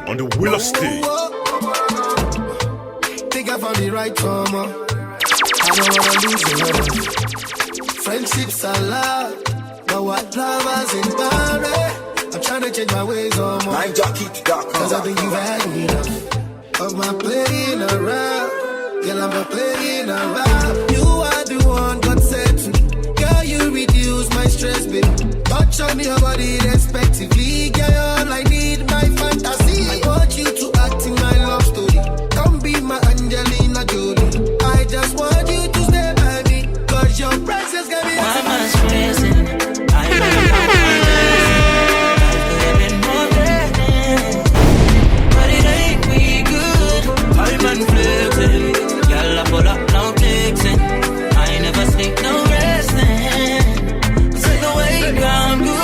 on the wheel of steel. Think I found the right trauma. I don't wanna lose it. Friendships are love, but what lovers in Paris? I'm trying to change my ways on more. Cause I think you've had enough of my playing around. Girl, I'm not playing around. You are the one God said to me. Girl, you reduce my stress, baby. Touch on your body respectively. Girl, all I need, my fantasy. I want you to act in my love story. Come be my Angelina Jolie. I just want you to stay by me. Cause your presence got me. Why am I stressing? I never got my blessing. Life could have been more than. But it ain't me good. I'm unflexing. Y'all pull up, no fixing. I never sleep, no resting. Say the way I'm good.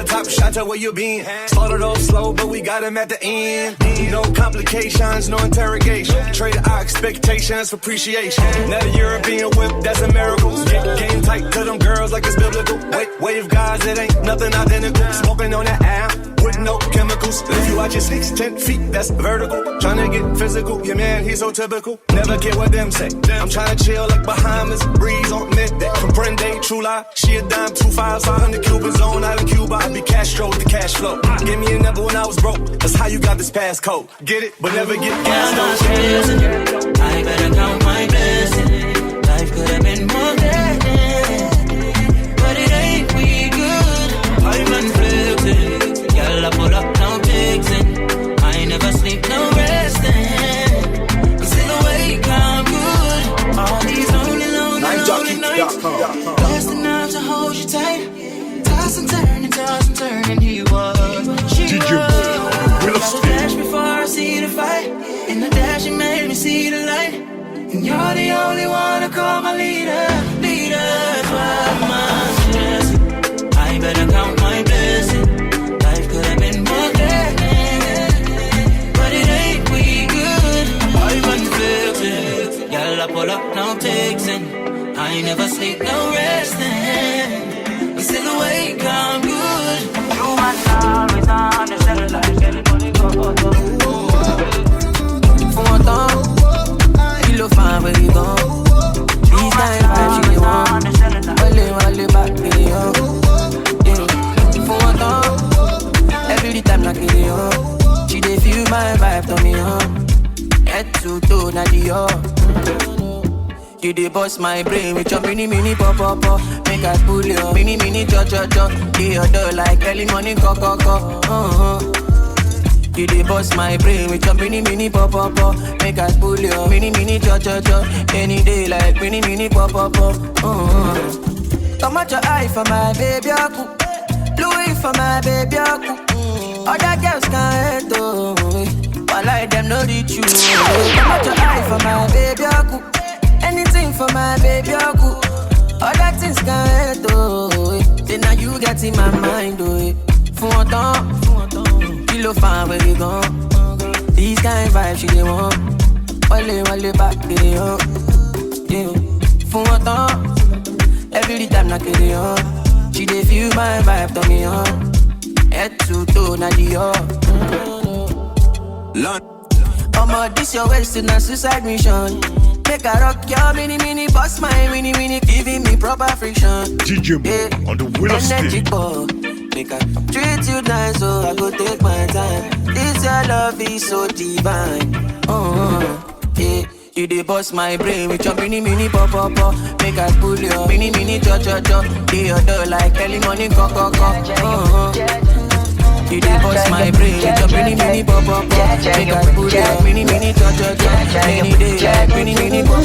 Top shotter, where you been? Started off slow, but we got him at the end. No complications, no interrogation. Traded our expectations for appreciation. Now the European whip, that's a miracle. Game tight to them girls like it's biblical. Wave guys, it ain't nothing identical. Smoking on that air with no chemicals. If you watch your 6, 10 feet, that's vertical. Tryna get physical, your man, he's so typical. Never care what them say. I'm tryna chill like Bahamas, breeze on midday. Comprende, true lie. She a dime, 2 5, 500 Cubans on out of Cuba. I be Castro with the cash flow. Give me a number when I was broke. That's how you got this passcode. Get it, but never get gas. I better count my blessings. Life could have been more than. But it ain't we good. I'm unflexing. Y'all I pull up, no fixing. I never sleep, no resting. I'm still awake, I'm good. All these lonely nights. Blessed enough to hold you tight. Toss and turn, here you was. She was. Dash before I see the fight. In the dash, you made me see the light. And you're the only one to call my leader. That's why I'm stressing. I better count my blessings. Life could have been more than. But it ain't we good. I'm unfiltered. Y'all I pull up, no fixing. I never sleep, no resting. I'm still awake, I'm good. You and I always on the cellular. Getting money, go. For one time, you look fine, where you go? These kind of vibes you want. Wale, back, video. Yeah. For one time, every time I get it up. She dey feel my vibe, turn me on. Head to toe, na the up. You dey bust my brain with your mini pop. Make I pull your mini cho. Dey your door like early morning cock. You dey bust my brain with your mini pop. Make I pull your mini cho. Any day like mini pop. Come out your eye for my baby, aku. Louis for my baby, aku. Other girls can't handle me. While I them know the truth. Come out your eye for my baby, aku. Anything for my baby, aku. Other things can't do it. Then now you get in my mind, do it. For one time, kilo fine where you go. These kind of vibes she dey want. Wale back get it up. Yeah. For one time, every time I get it up. She dey feel my vibe, turn me on. Head to toe, na the up. I'ma this your waist in a suicide mission. Make a rock your mini, bust my mini, giving me proper friction. DJ Mo on the wheel of steel. Make I treat you nice, so I go take my time. This your love is so divine. Yeah. You dey bust my brain with your mini pop. Make I pull your mini cho. Dey your door like early morning cock. You dey bust my brain with your mini pop. Make I pull your mini cho. Any day like mini pop.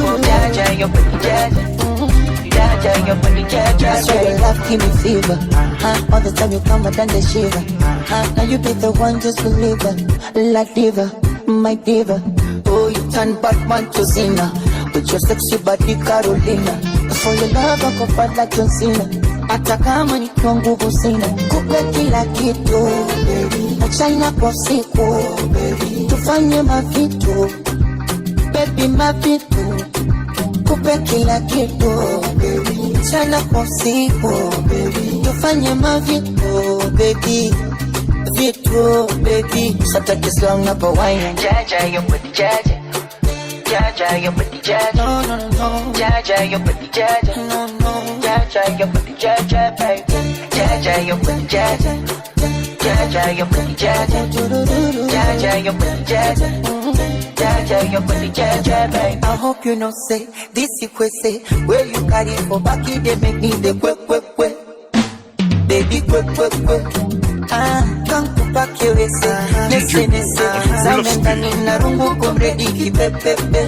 That's why your love give me fever. All the time you come and then they shiver. Now you be the one, just believe it. Like diva, my diva. Oh, you turn Batman to Cena with your sexy body Carolina. For your love I go fight like John Cena. Hata kama nikiwa nguvu sina, kupe kila kitu achana kwa siku, tufanye mavitu baby, mavitu kupe kila kitu achana kwa siku, tufanye mavitu baby, uzito, baby. Sata kiss long up a wine. Jaja, you put the jaja. Jaja, you put the jaja. No, no, no. Jaja, you put the jaja. No, no. Jaja, you put the jaja, baby. Jaja, you put the jaja. Jaja, you put the jaja. Jaja, you put the jaja. Jaja, you put the jaja, baby. I hope you know, say, this you could say, where you carry for back, you they make me the quick. Baby, quick. Come to back your way, say, listen, Zamenda nina rungu kumredi kipepepe.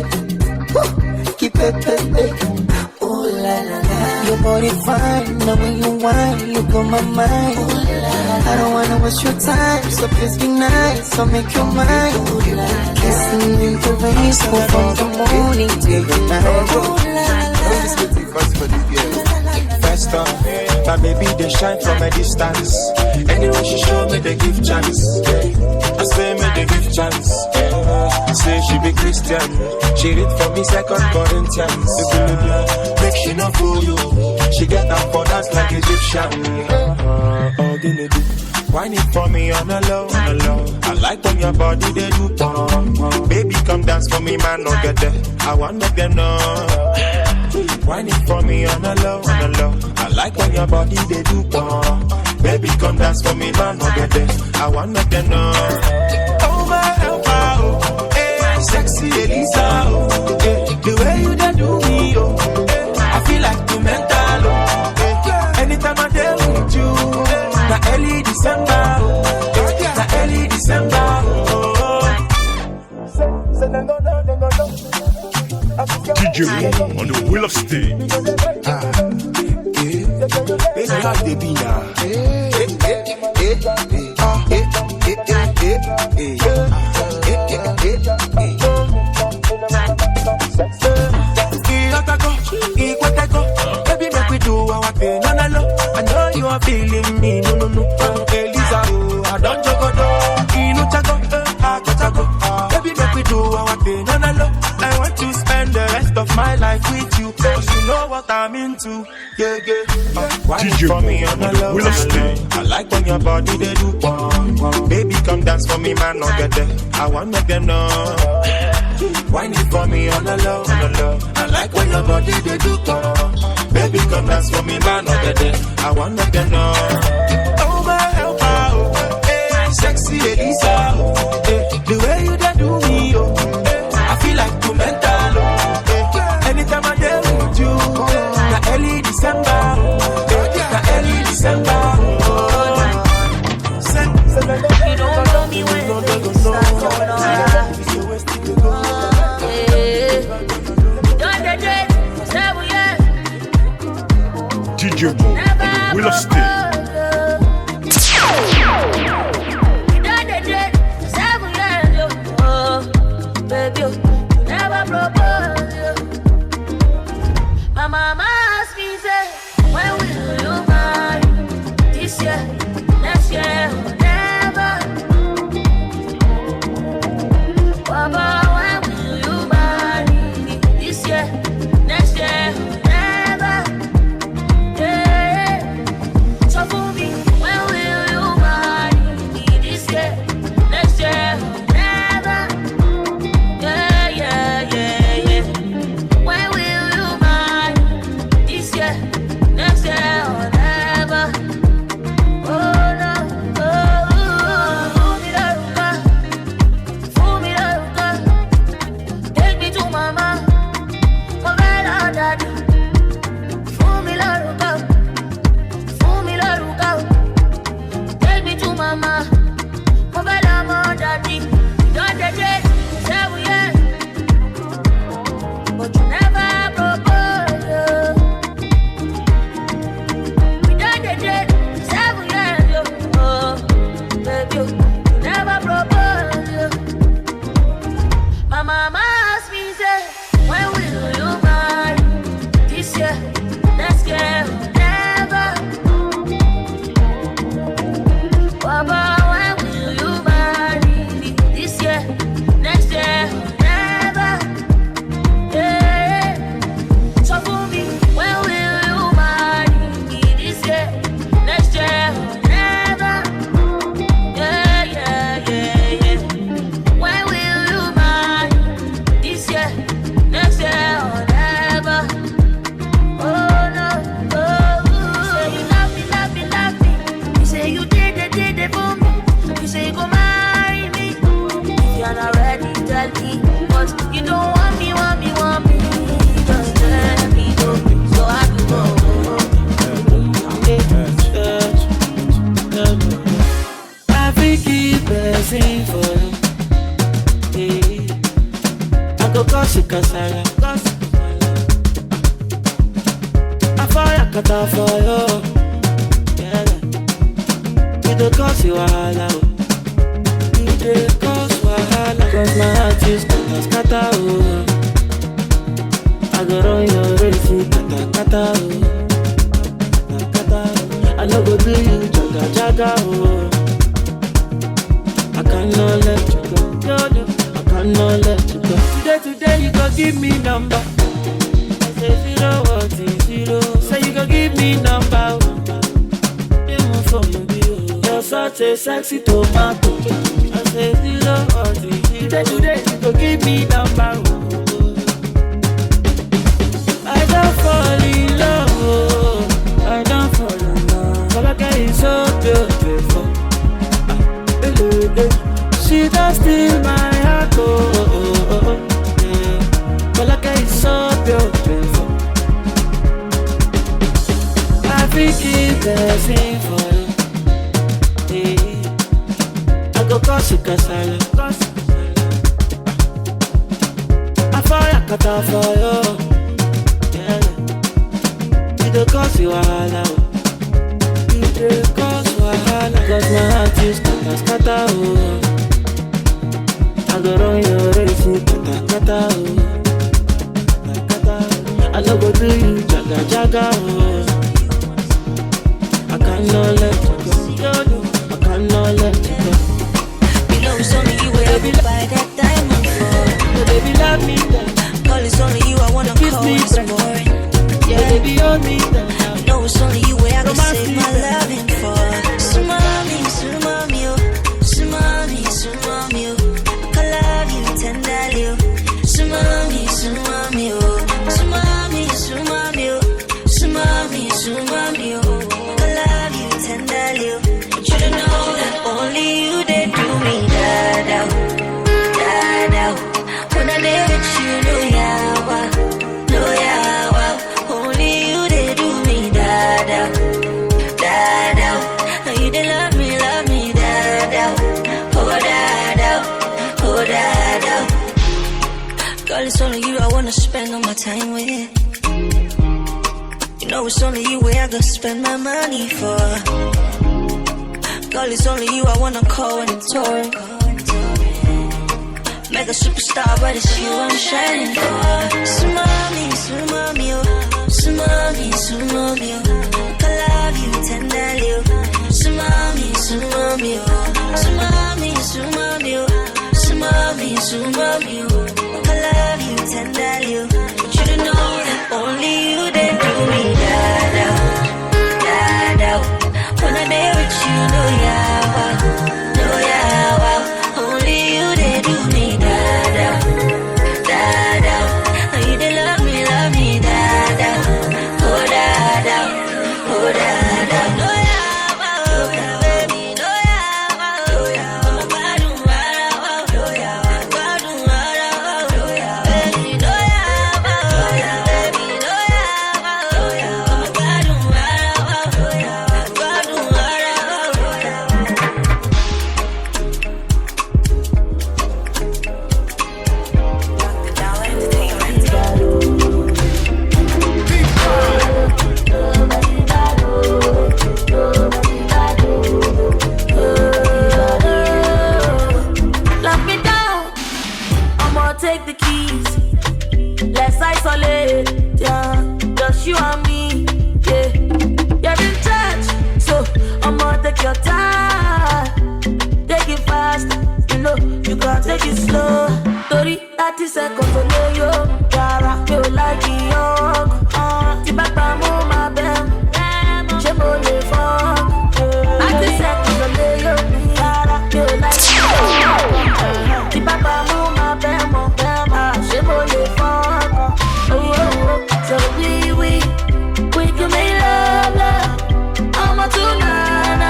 Ooh la la la. Your body fine, now when you whine, you blow my mind. Ooh la la. I don't wanna waste your time, so please be nice, so make your mind. Ooh la la. Kissing in the rain, so from the morning till the night. Ooh la la. First off, my baby they shine from a distance. Anyway she show me they give chance. I say me they give chance. Say she be Christian. She read for me 2 Corinthians. Make she not fool you. She get up for dance like Egyptian. Wine it for me on the low. I like when your body they do. Baby come dance for me, man, don't get there. I want make them know. Wine it for me on the low. I like when your body they do. Baby come dance for me, man, don't get there. I want make them know. Oh my helper, oh, hey, sexy Elisa, oh, hey, the way you done do me, oh, hey, I feel like you mental, oh, hey, anytime I deal with you, na early December, oh, na early December, oh. DJ on the wheel of steel. It's not the bina. Baby, make we do our thing. No. I know you are feeling me. No. Elisa, I don't joke. Baby, make we do our thing. No. I want to spend the rest of my life with you. Cause you know what I'm into. Yeah. Wine for me on the low. I like when your body they do. Baby, come dance for me, man, don't get there. I want make them know. Wine it for me on the low. I like when your body they do. Baby, come dance for me, man, don't get there. I want make them know. Oh my helper, oh, hey, sexy Elisa, oh, hey, the way you done do me, oh, hey, I feel like you mental, oh, hey, anytime I deal with you, na early December, hey, na early December, oh. You don't know me when things start going on. DJ Mo on the wheel of steel. Baby, you never propose. My mama asked me, say, when will you marry? This year, next year, never. Papa, when will you marry? This year, next year, never. Yeah. So for me, when will you marry? This year, next year, never. When will you marry? This year, next year, or never? Oh no, oh, fool me the take me to mama, Mama, daddy. Fool me the take me to mama, Mama, daddy. Don't get 7 years. But you never propose. We done the date 7 years, oh, baby, you never propose. My mama asked me, say, I fire kata for you. Yeah. You don't cause you wahala. You don't cause wahala. Cause my heart is scatter, oh. I go run your race, kata, oh. I no go do you jaga, oh. I cannot let you go, no, I cannot let you go. Today you go give me number. I say 0 1 0. Say you go give me number. You move for me, you're such a sexy tomato. I say 0 1 0. Today you go give me number. I don't fall in love, oh. I don't fall in love. Falake is so beautiful. She does steal my heart, oh. Yeah. Falake is so beautiful. I think it's the same for you. Yeah. I go cause you casala. I fire kata for you. You don't cause you wahala. You don't cause wahala. Cause my heart is scatter, oh. I go run your race, kata, oh. I no go do you jaga, oh. I cannot let you go, I cannot let you go. You know it's only you where I be by that diamond for. So baby love me then. Call it's only you I wanna Kiss call me this then. morning. Yeah, baby hold me then. You know it's only you where I can Romance save me my then. loving for. Sumami, sumami, oh. Sumami, sumami, oh. I love you tenderly, oh. Sumami, sumami, oh. Sumami, sumami, oh. Sumami, sumami, oh. I love you tenderly, oh. But you don't know that only you they do me da-da, da-da. When I live with you, no yawa, no yawa. Only you they do me da-da, da-da. Now you they love me, da-da. Oh da-da, oh da-da. Girl, it's only you I wanna spend all my time with. You know it's only you where I gonna spend my money for. Girl, it's only you I wanna call when it's touring. Mega superstar, but it's you I'm shining for. Sumami, sumami, oh. Sumami, sumami, oh. I love you tenderly, oh. Sumami, sumami, oh. Sumami, sumami, oh. Sumami, sumami, oh. I love you tenderly, oh. But you don't know that only you they do me da-da, da-da. When I'm there with you, no yawa, no yawa. Only you they do me da-da, da-da. And you they love me, da-da. Oh da-da, oh da-da. No yawa, oh baby, no yawa, oh yawa. I'm a badu, oh yawa, badu, oh yawa, baby, no yawa, oh yawa, baby, no yawa, oh yawa. I'm a badu, oh yawa, badu, oh yawa. Lock me down, I'ma take the keys. Let's isolate, yeah. Just you and me, yeah. You're in charge, so I'ma take your time. Take it fast, you know, you can't take it slow. 30 seconds on yo, Yara, you like it, young. Tibaka mo my bam, Chemo le fong. 30 seconds on yo, Yara, you like it, young. Tibaka mo my bam, Chemo le fong. So we can make love. I'm a tonight.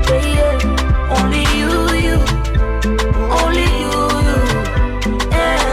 Yeah, only you, only you, yeah.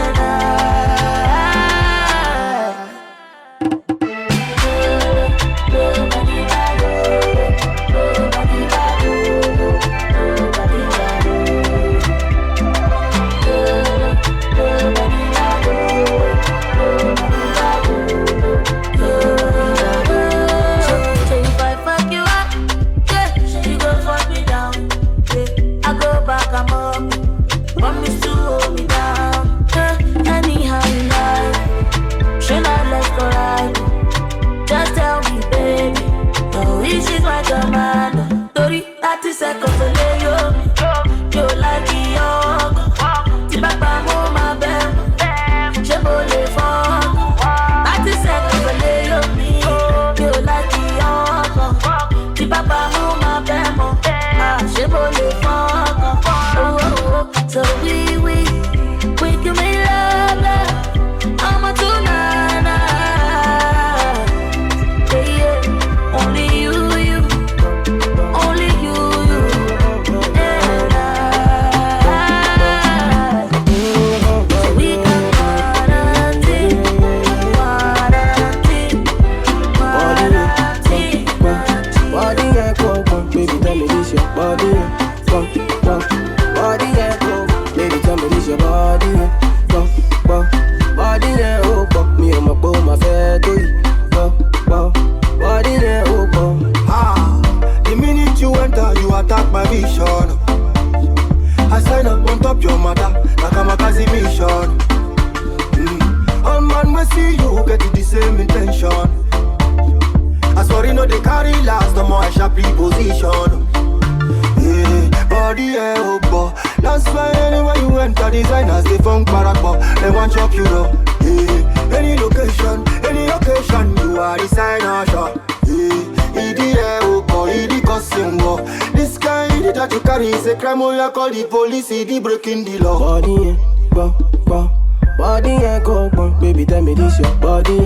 Anytime we call the police, they breaking the law. Body, bum, bum. Body, go, bum. Baby, tell me this your body,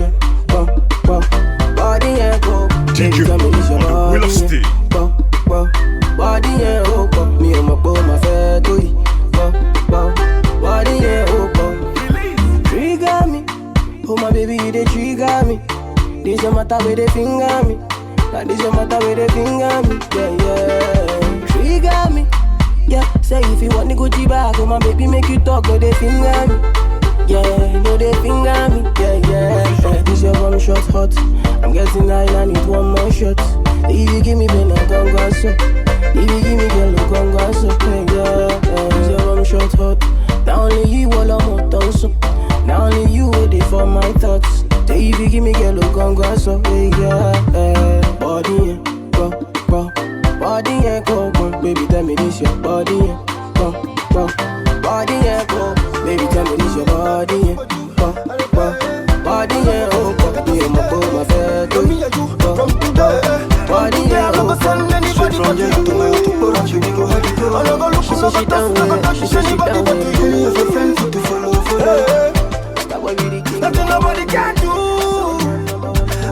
bum, bum. Body, go, DJ tell me this your on the Wheel of body, Steel. bum, bum. Body, oh, bum. Me and my boy, my fair to you, bum, bum. Body, oh, bum. Trigger me, oh my baby, you dey trigger me. This your matter with the finger me. Now this your matter with the finger me. Yeah, yeah. Trigger me. Yeah, say if you want the Gucci bag, oh my baby make you talk, go they finger me. Yeah, no they finger me. Yeah, yeah. This your one shot hot. I'm getting high, I need one more shot. If you give me pen, I'm gon' go so. If you give me girl, I'm gon' go so. Yeah, this your one shot hot. Now only you all I'm on done so. Now only you waiting for my thoughts. Say if you give me girl, I'm gon' go so. Yeah, body, bro, bro. Body ain't cold, baby, tell me this your body ain't go, go. Body ain't cold, baby, tell me this your body ain't go, go. Body ain't cold, me and my boy, my fair to you, go, go. Body ain't cold, straight from Jack to my house to go hard to go. She said she down with, she said she down with. Give me your friend to follow. That way we the king. Nothing nobody can do.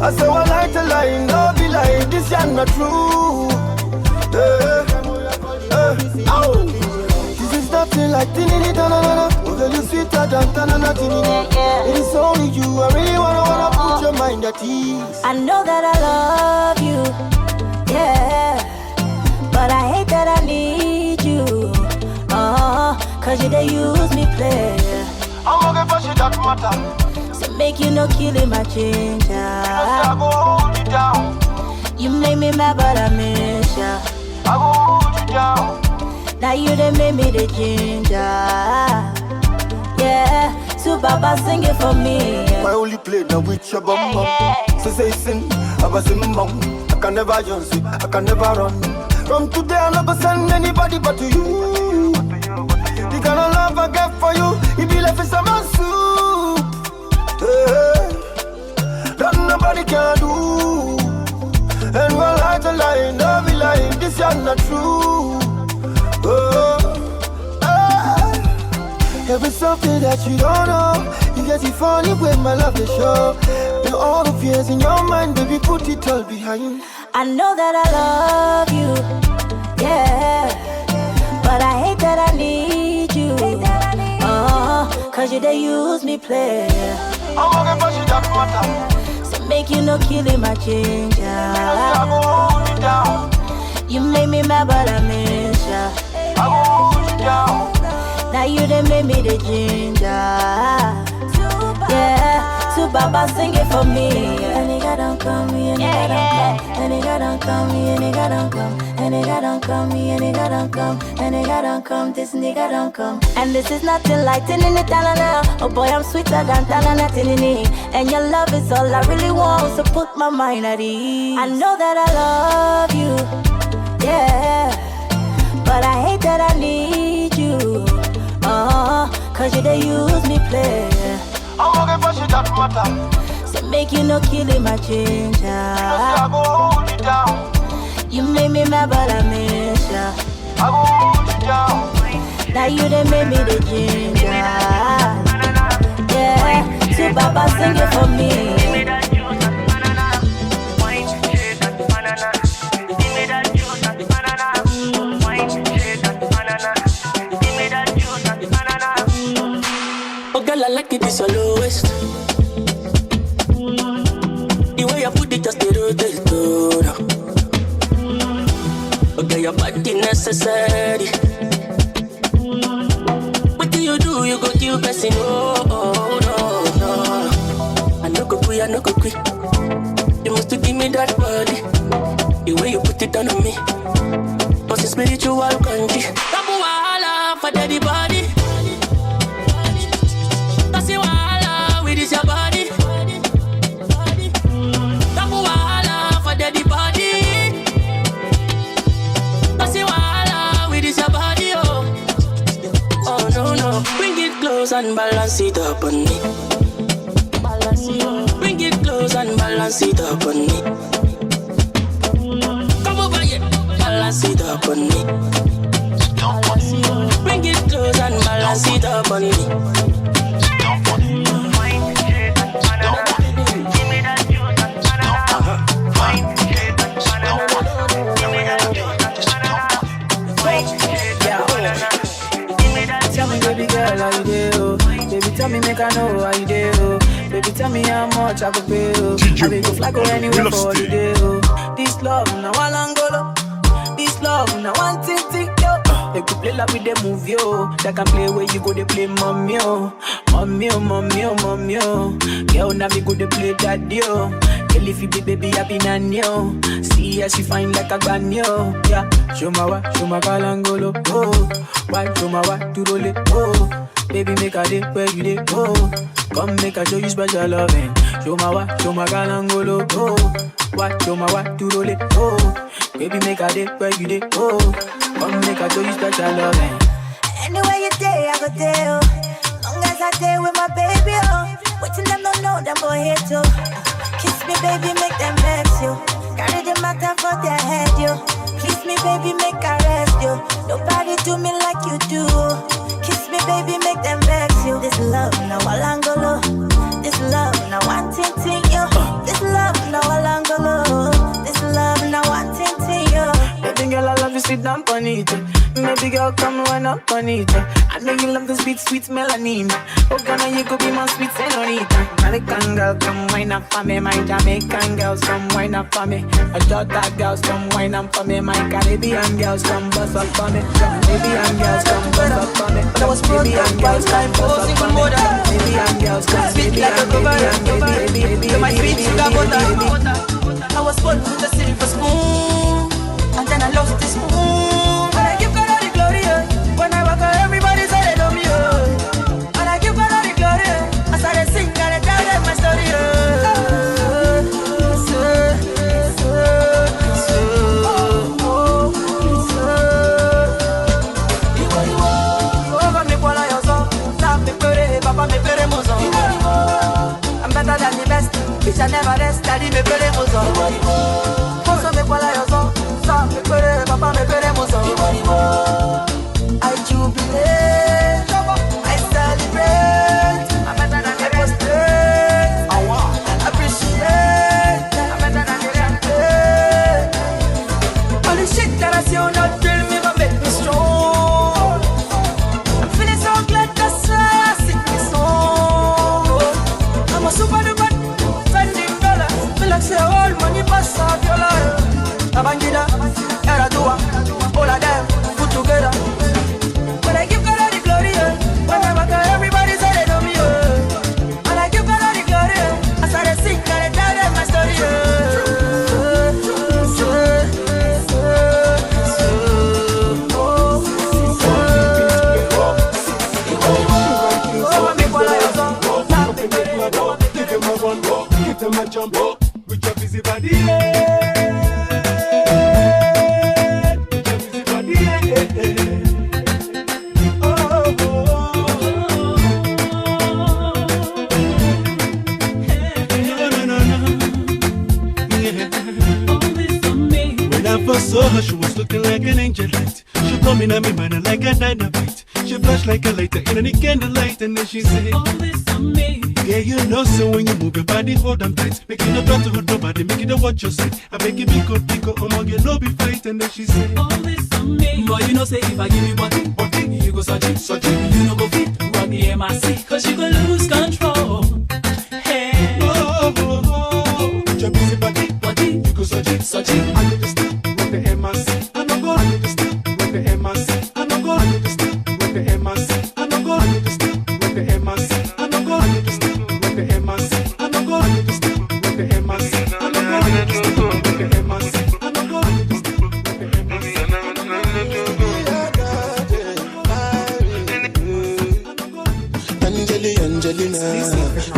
I say one lie to lie, no be lie, this is not true. This is nothing like tinini tanana. Oh girl, you sweeter than tanana tinini. It is only you. I really wanna put your mind at ease. I know that I love you, yeah, but I hate that I need you. Cause you they use me play. I'm gonna get for shit that matter. So make you no killing my ginger. I go hold you down. You made me mad, but I miss ya. I go hold you down. Now you done made me the ginger. Yeah, so Baba sing it for me. My only play now with your bum bum. So say sin, I was in bum. I can never use it, I can never run. From today I'm not gonna send anybody but to you. The kind of love I get for you, it be like a summer soup. That nobody can do. And we'll lie to lie, no be lying, this is not true. There is something that you don't know. You get it funny when my love is show. And all the fears in your mind, baby, put it all behind. I know that I love you, yeah, but I hate that I need you. Cause you they use me play. I'm gonna push it up, matter. So make you no killing my ginger. I go hold you down. You made me mad, but I miss ya. I go hold you down. Now you done made me the ginger. Yeah, so Baba sing it for me. A nigga don't come, me a nigga don't come. A nigga don't come, me a nigga don't come. A nigga don't come, me a nigga don't come. A nigga don't come, this nigga don't come. And this is nothing like tinini talana. Oh boy, I'm sweeter than talana tinini. And your love is all I really want, so put my mind at ease. I know that I love you, yeah, but I hate that I need you. Cause you they use me play. I'm gonna push it up, matter. So make you no killing my ginger. I go hold you down. You made me mad, but I miss ya. I go hold you down. Now you done made me the ginger. Yeah, so Baba sing it for me. Girl, I like it, it's your lowest. The way I put it, just the rotate to now. Okay, your body necessary. What do you do? You go kill person. Oh, no. I no go quit, I no go quit. You must give me that body. The way you put it on me. Cause it's spiritual country. Tabu wahala for daddy body. With your body, Tapu wahala for daddy body. Kasi wahala with your body, oh no. Bring it close and balance it up on me. Bring it close and balance it up on me. Come over here, balance it up on me. can sit up on it. Tell me, baby girl, how you do? Baby, tell me, make I know how you do. Baby, tell me how much I could pay. I will go fly go anywhere for holiday. This love, now I long go. This love, now one thing, yo. They could play like with the movie, yo. They can play where you go, they play mommy, yo. Mommy, oh, mommy, oh, mommy, oh. Girl, now me go, they play daddy, yo. Girl, if you be baby, I be nanny, yo. See how she fine like a granny, yo. Yeah, show my kalangolo, oh. Why, show my what to roll it, oh. Baby, make a day where you dey, oh. Come make a show you special loving. Show my kalangolo, oh. Why, show my what to roll it, oh. Baby, make a day where you dey, oh. Come make a show you special loving. Anywhere you day, I go there, oh. Long as I day with my baby, oh. Waiting them don't know, them go hate you. Kiss me, baby, make them vex you. Carry the matter for their head, yo. Kiss me, baby, make I rest you. Nobody do me like you do. Kiss me, baby, make them vex you. This love, now Alangolo. This love, now one ting yo. This love, now Alangolo. This love, now one ting yo. Baby girl, I love you, sit down on it. Baby girl, come run up on it. I know you love the sweet, sweet melanin. Oh, Ghana, you could be my sweet senorita. American girl, come wine up for me. My Jamaican girls, come wine up for me. My Jota girls, come wine up for me. My Caribbean girls, come bust up for me. Caribbean girls, come bust up for me. Caribbean girls, come bust up for me. Caribbean girls, come I was born with a silver spoon, and then I lost the spoon. When I give God all the glory, when I walk out, everybody say they know me. And I give God all the glory, as I sing and I tell them my story. I'm better than the best, bitch I never rest, daddy me pere mozo. Poso me kwala yozo, sa me pere, papa me pere mozo. I jubilate, I celebrate, I'm better than the best, I appreciate, I'm better than the champagne. All the shit that I see will not kill me but make me strong. I'm feeling so glad that's why I sing this song. I'm a super duper, spending dollars. Feel like say all money pass off your life. Abangida, Eradua, all of them put together. When I give God all the glory, when I walk out, everybody say they know me. And I give God all the glory, as I sing and I tell them my story. Give them a jump with your busy body. With your busy body. When I first saw her, she was looking like an angel light. She come in at me, man, like a dynamite. She flashed like a lighter in any candlelight, and then she said, all this on me. Yeah, you know, so when you move your body, hold them tight. Make it not try to hurt nobody, make it watch your side. I make it pico, get no be fight, and then she said, all this on me. But you know, say if I give you body, you go search it. You know, go fit, run the MIC, cause you gon' lose control. Hey, your busy body, you go search it. I need to still with the MIC. I know go, I need to still with the MIC. I know go, I need to still with the MIC. I know go, I need to still with the MIC. I know go, I need to still with the MIC. I know go, I need to still with the MIC. I know go, I need to still with the MIC. I know go, I need to still with the MIC. Angelina,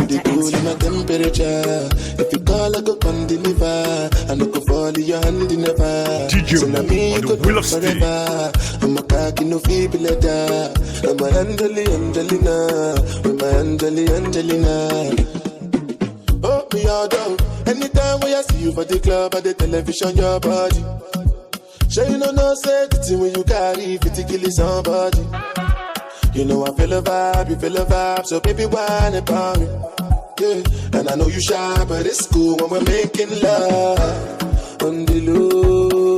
you cool in my temperature. If you call, I go come deliver. I no go fall in your hand never. DJ So now me on you the go Wheel of forever. I'm a cocky no feeble letter. I'm my Angelina, with my Angelina. Oh me all down. Anytime when I see you for the club or the television, your body. Sure you know no say the thing when you carry 50 kill somebody. You know I feel a vibe, you feel a vibe, so baby, whine about me. Yeah, and I know you shy, but it's cool when we're making love. On the low,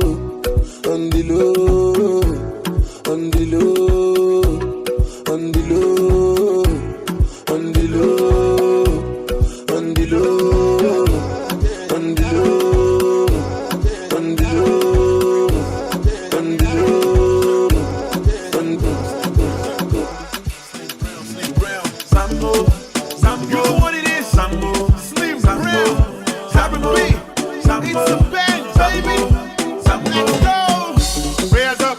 on the low, on the low, on the low, on the low, on the low, on the low, on the low, on the low, on the Sambo, Sambo, you know what it is, Sambo, Slim Sambo, Sambo, Sambo, it's a band, baby, Sambo, let's go. Prayers up,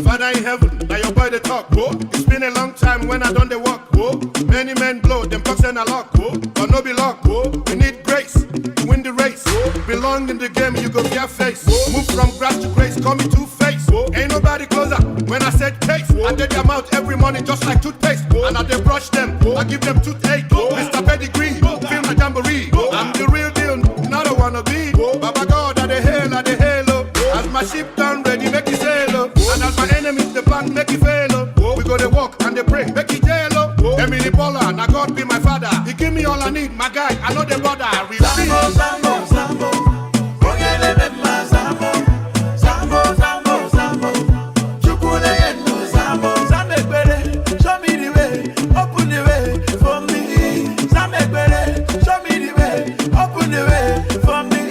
Father in heaven, now your boy the talk, whoa. It's been a long time when I done the walk, whoa. Many men blow, them bucks and a lock, whoa. But no be luck, whoa. We need grace to win the race, whoa. Belong in the game, you go your face, whoa. Move from grass to grace, call me Two-Face, whoa. Ain't nobody closer when I said taste, whoa. I did them out every morning just like toothpaste, whoa. And I dey brush them, whoa. I give them toothache, whoa. Mr. Pedigree, whoa. Feel my jamboree, whoa. I'm the real deal, not a wannabe, whoa. Baba God, I the halo, whoa. As my ship done ready, make it sail, whoa. And as my enemies, the plan, make it fail, whoa. We go to walk and they pray, make it jail, whoa. Emily Paula, now God be my father. He give me all I need, my guy, I know the border. Sambo, Sambo, Sambo, Ogele Bema, Sambo, Sambo, Sambo, Sambo, Chukule Yendo, Sambo, Sambekwere, show me the way, open the way for me. Sambekwere, show me the way, open the way for me.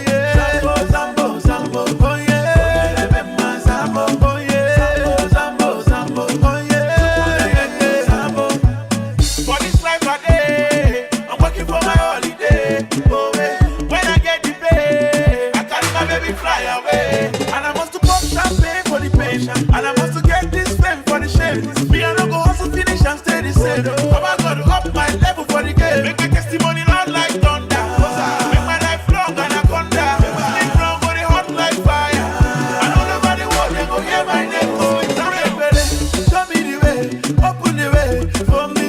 Yeah. Sambo, Sambo, Sambo, oh yeah. Ogele Bema, Sambo, oh yeah. Sambo, Sambo, oh yeah. Sambo, for this life I day, I'm working for my holiday. Oh, when I get the pay, I carry my baby fly away. And I must to pop champagne for the pain. And I must to get this fame for the shame. Me, I don't go hustle finish and stay the same. I'ma go to up my level for the game. Make my testimony loud like thunder. Make my life long anaconda. Sleep long, go they hot like fire. And all over the world, they go hear my name. Show me the way, open the way for me.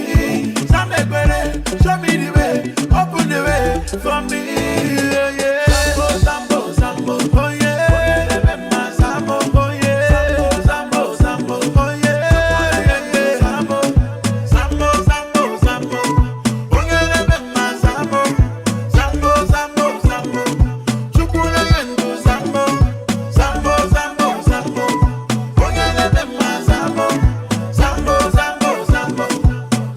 Show me the way, open the way for me. Yeah. Sambo, Sambo, Sambo, oh yeah. Sambo, oh yeah. Sambo, Sambo, oh yeah. Sambo, Sambo, Sambo, Sambo, oh yeah. Sambo, Sambo, Sambo, Sambo, Chukule Yendo, Sambo, Sambo, Sambo, Sambo, oh yeah. Sambo, Sambo, Sambo, Sambo,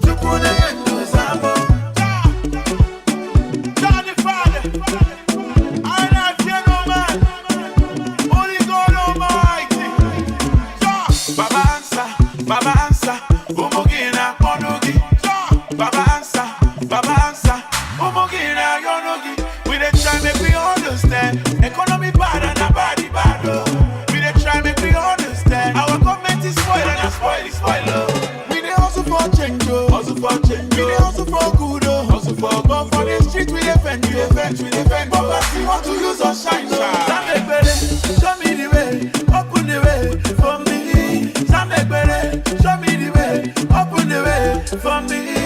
Chukule Yendo, Sambo. Johnny Father, I not fear no man, only God Almighty. Baba answer, umugina onugi. Baba answer, umugina yonugi. We dey try make we understand, economy bad and our body bad. We dey try make we understand, our government is spoiled and our spoil is spoiled. We dey hustle for change, hustle for change. We dey hustle for good, hustle for good. For the street we defend, we defend. Poverty want to use us shine. Show me the way, open the way for me. Show me the way, open the way for me.